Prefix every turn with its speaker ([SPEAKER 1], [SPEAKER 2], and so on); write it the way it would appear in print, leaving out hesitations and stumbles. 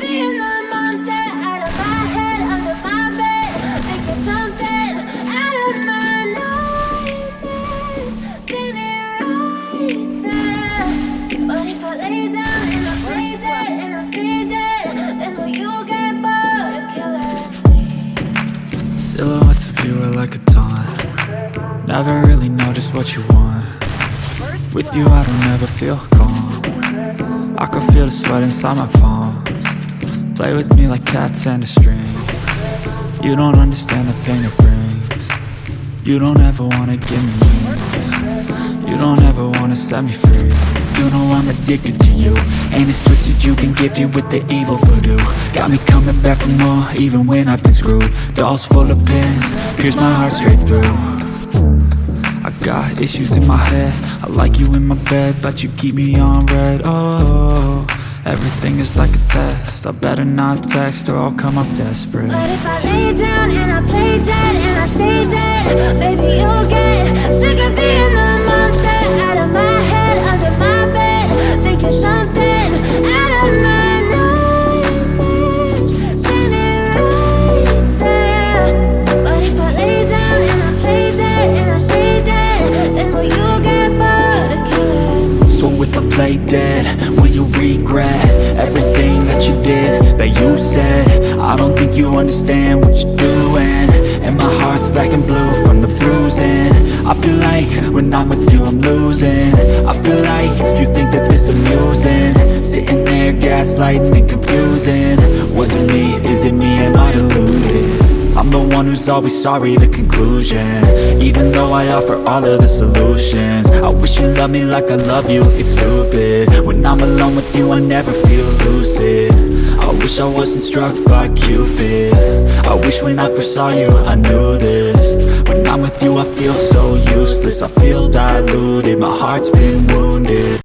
[SPEAKER 1] being the monster out of my head, under my bed, thinking something out of my nightmares, standing right there. But if I lay down and I play dead and I stay dead, then will you get bored of killing me?
[SPEAKER 2] Silhouettes of you are like a taunt. Never really know just what you want. With you I don't ever feel calm. I can feel the sweat inside my palms. Play with me like cats and a string. You don't understand the pain it brings. You don't ever wanna give me wings. You don't ever wanna set me free. You know I'm addicted to you, and it's twisted you've been gifted with the evil voodoo. Got me coming back for more, even when I've been screwed. Dolls full of pins, pierce my heart straight through. I got issues in my head, I like you in my bed, but you keep me on red. Oh, everything is like a test. I better not text or I'll come off desperate.
[SPEAKER 1] But if I lay down and I play dead and I stay dead, maybe you'll get sick of being the monster out of my head, under my bed, thinking something out of my nightmares, standing right there. But if I lay down and I play dead and I stay dead, then will you get bored of killing me?
[SPEAKER 2] So if I play dead, will you regret everything that you did, that you said? I don't think you understand what you're doing, and my heart's black and blue from the bruising. I feel like when I'm with you I'm losing. I feel like you think that this amusing, sitting there gaslighting and confusing. Was it me? Is it me? Am I deluded? I'm the one who's always sorry, the conclusion, even though I offer all of the solutions. I wish you loved me like I love you, it's stupid. When I'm alone with you I never feel lucid. I wish I wasn't struck by Cupid. I wish when I first saw you I knew this. When I'm with you I feel so useless, I feel diluted, my heart's been wounded.